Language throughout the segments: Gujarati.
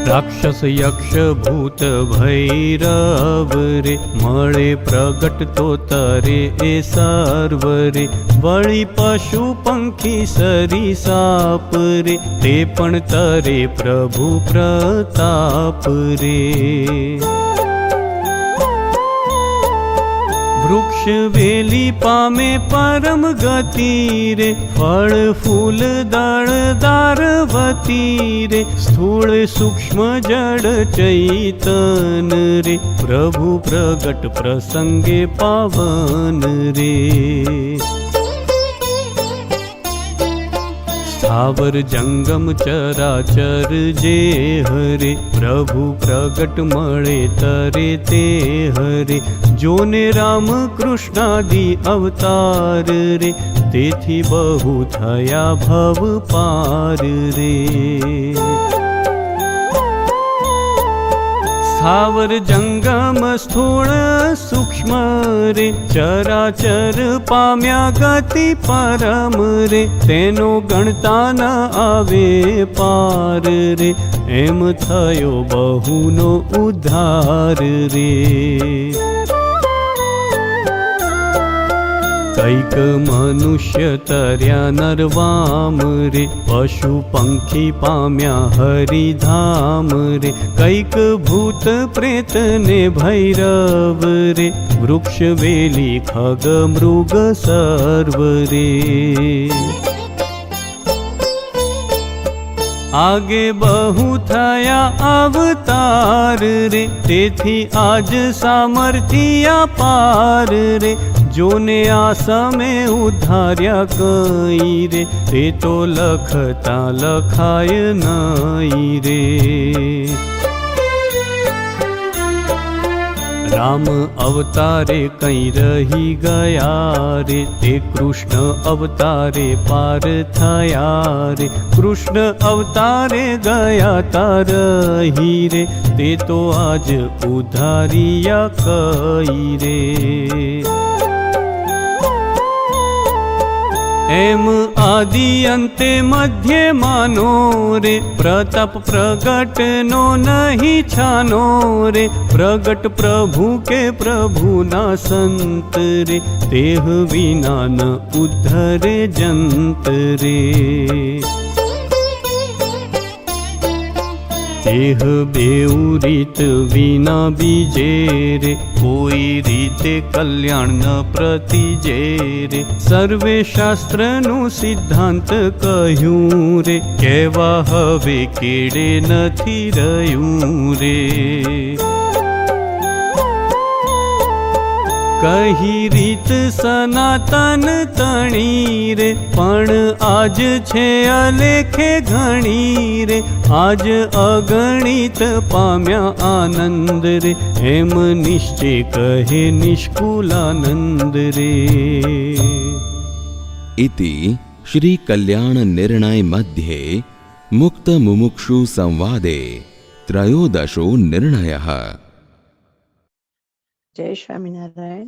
રાક્ષસ યક્ષ ભૂત ભૈરવ રે, મળે પ્રગટ તો તરે એ સર્વ રે. વળી પશુ પંખી સરીસાપ રે, તે પણ તરે પ્રભુ પ્રતાપ રે. વૃક્ષ વેલી પામે પરમ ગતિ રે, ફળ ફૂલ દળ દારવતી રે. સ્થૂળ સૂક્ષ્મ જડ ચૈતન રે, પ્રભુ પ્રગટ પ્રસંગે પાવન રે. સ્થાવર જંગમ ચરાચર જે હરે, પ્રભુ પ્રગટ મળે તરે તે હરે. જોને રામ કૃષ્ણાદિ અવતાર રે, તેથી બહુ થયા ભવ પાર રે. સ્થાવર જંગમ સ્થૂળ સૂક્ષ્મ રે, ચરાચર પામ્યા ગતિ પરમ રે. તેનો ગણતા ન આવે પાર રે, એમ થયો બહુનો ઉદ્ધાર રે. કૈક મનુષ્ય તર્યા નરવામ રે, પશુ પંખી પામ્યા હરિધામ રે. કૈક ભૂત પ્રેત ને ભૈરવ રે, વૃક્ષ વેલી ખગ મૃગ સર્વ રે. આગે બહુ થયા અવતાર રે, તેથી આજ સામર્થ્ય પાર રે. જોને આ સમે ઉદ્ધાર્યા કઈ રે, તે તો લખતા લખાય નઈ રે. રામ અવતારે કઈ રહી ગયા રે, તે કૃષ્ણ અવતારે પાર થયા રે. કૃષ્ણ અવતારે ગયા તારહી રે, તે તો આજ ઉદ્ધારિયા કઈ રે. એમ આદિ અંતે મધ્ય માનો રે, પ્રતાપ પ્રગટ નો નહીં છાનો રે. પ્રગટ પ્રભુ કે પ્રભુના સંત રે, તેહ વિના ન ઉદ્ધરે જંત રે. દેહ બેઉ રીત વિના બીજે રે, કોઈ રીતે કલ્યાણ ન પ્રતિજે રે. સર્વે શાસ્ત્રનું સિદ્ધાંત કહ્યું રે, કેવા હવે કેડે નથી રહ્યું રે. કહી રીત સનાતન તણી રે, પણ આજ છે અલેખે ઘણી રે. આજ અગણિત પામ્યા આનંદ રે, એમ નિશ્ચય કહે નિષ્કુલાનંદ રે. इति श्री कल्याण निर्णय मध्ये मुक्त मुमुक्षु संवादे त्रयोदशो निर्णयः. જય સ્વામિનારાયણ.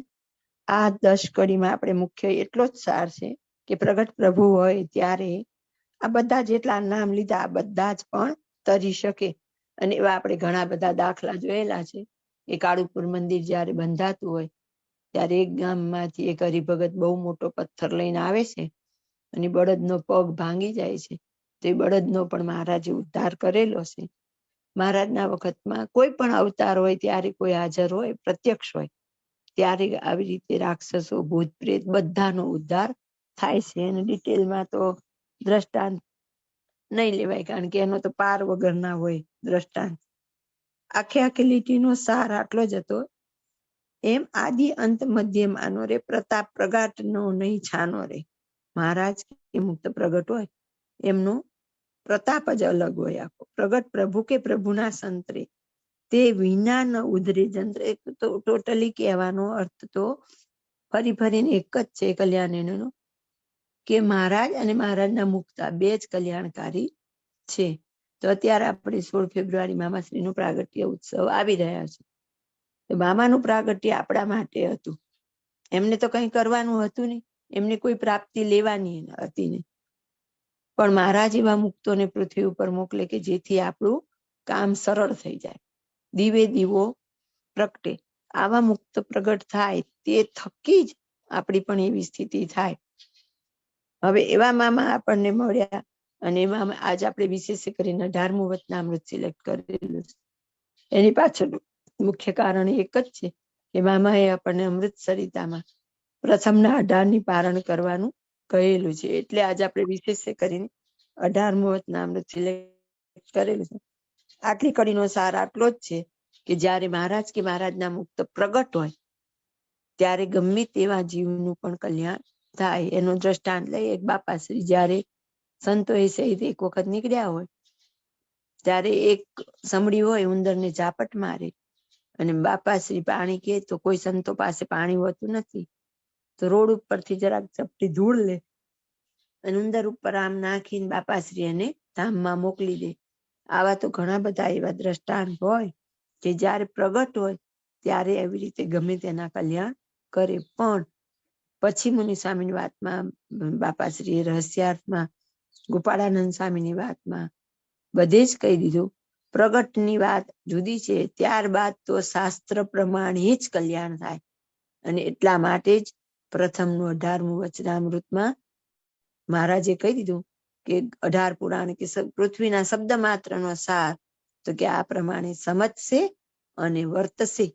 આ 10 કડીમાં આપણે મુખ્ય એટલો જ સાર છે કે પ્રગટ પ્રભુ હોય ત્યારે આ બધા જેટલા નામ લીધા આ બધા જ પણ તરી શકે. અને એવા આપણે ઘણા બધા દાખલા જોયેલા છે કે કાળુપુર મંદિર જયારે બંધાતું હોય ત્યારે એક ગામમાંથી એક હરિભગત બહુ મોટો પથ્થર લઈને આવે છે અને બળદનો પગ ભાંગી જાય છે. તો એ બળદનો પણ મહારાજે ઉદ્ધાર કરેલો છે. મહારાજના વખતમાં કોઈ પણ અવતાર હોય ત્યારે કોઈ હાજર હોય, પ્રત્યક્ષ હોય ત્યારે આવી રીતે રાક્ષસો ભૂત પ્રેત બધાનો ઉદ્ધાર થાય છે. અને ડિટેલમાં તો દ્રષ્ટાંત નહીં લેવાય, કારણ કે એનો તો પાર વગર ના હોય દ્રષ્ટાંત. આખી લીટીનો સાર આટલો જ હતો. એમ આદિ અંત મધ્ય માનો રે, પ્રતાપ પ્રગાટ નો નહીં છાનો રે. મહારાજ કે મુક્ત પ્રગટ હોય એમનો પ્રતાપ જ અલગ હોય. આખો પ્રગટ પ્રભુ કે પ્રભુના સંતરે તે વિના ન ઉધરે જંત્ર. તો ટોટલી કહેવાનો અર્થ તો ફરીને એક જ છે કલ્યાણનો, કે મહારાજ અને મહારાજના મુક્તા બે જ કલ્યાણકારી છે. તો અત્યારે આપણે 16 ફેબ્રુઆરી મામાશ્રીનો પ્રાગટ્ય ઉત્સવ આવી રહ્યા છે. તો મામાનું પ્રાગટ્ય આપણા માટે હતું. એમને તો કંઈ કરવાનું હતું નહીં, એમને કોઈ પ્રાપ્તિ લેવાની હતી નહીં. પણ મહારાજ એવા મુક્તોને પૃથ્વી ઉપર મોકલે કે જેથી આપણું કામ સરળ થઈ જાય, દીવે દીવો પ્રગટે. આવા મુક્ત પ્રગટ થાય તે થકી જ આપણી પણ એવી સ્થિતિ થાય. હવે એવા મામા આપણને મળ્યા અને એમાં આજ આપણે વિશેષ કરીને 18મું વચનામૃત સિલેક્ટ કરેલું છે. એની પાછળ મુખ્ય કારણ એક જ છે કે મામાએ આપણને અમૃત સરિતામાં પ્રથમના 18ની પારણ કરવાનું કહેલું છે. એટલે આજે આપણે વિશેષ કરીને 18મું વચનામૃત સિલેક્ટ કરેલું છે. આટલી કડીનો સાર આટલો જ છે કે જ્યારે મહારાજ કે મહારાજના મુક્ત પ્રગટ હોય ત્યારે ગમે તેવા જીવનું પણ કલ્યાણ થાય. એનું દ્રષ્ટાંત લઈએ, બાપાશ્રી જ્યારે સંતોએ સહિત એક વખત નીકળ્યા હોય ત્યારે એક સમડી હોય ઉંદરને ઝાપટ મારે અને બાપાશ્રી પાણી કે તો કોઈ સંતો પાસે પાણી હોતું નથી, તો રોડ ઉપરથી જરાક ચપટી ધૂળ લે અને ઉંદર ઉપર આમ નાખીને બાપાશ્રી એને ધામમાં મોકલી દે. આવા તો ઘણા બધા એવા દ્રષ્ટાંત હોય કે જ્યારે પ્રગટ હોય ત્યારે એવી રીતે ગમે તેના કલ્યાણ કરે. પણ પછી મુનિ સ્વામીની વાતમાં, બાપાશ્રીએ રહસ્યાર્થમાં, ગોપાળાનંદ સ્વામીની વાતમાં બધે જ કહી દીધું, પ્રગટની વાત જુદી છે, ત્યારબાદ તો શાસ્ત્ર પ્રમાણે જ કલ્યાણ થાય. અને એટલા માટે જ પ્રથમનું 18મું વચનામૃતમાં મહારાજે કહી દીધું કે 18 પુરાણ કે પૃથ્વીના શબ્દ માત્રનો સાર, તો કે આ પ્રમાણે સમજશે અને વર્તશે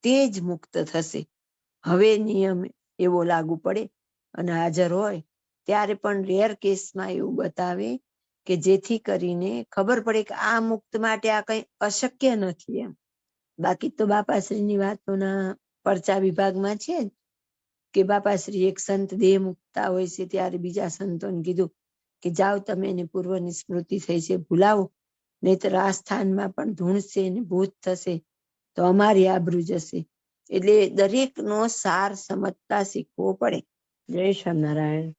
તે જ મુક્ત થશે. હવે નિયમ એવો લાગુ પડે અને હાજર હોય ત્યારે પણ રેર કેસમાં એવું બતાવે કે જેથી કરીને ખબર પડે કે આ મુક્ત માટે આ કઈ અશક્ય નથી એમ. બાકી તો બાપાશ્રીની વાતોના પરચા વિભાગમાં છે કે બાપાશ્રી એક સંત દેહ મુકતા હોય છે ત્યારે બીજા સંતોને કીધું કે જાઓ તમે એને પૂર્વની સ્મૃતિ થઈ છે ભૂલાવો, નહીતર આ સ્થાનમાં પણ ધૂણશે ને ભૂત થશે તો અમારી આબરૂ જશે. એટલે દરેકનો સાર સમજતા શીખવો પડે. જય સ્વામિનારાયણ.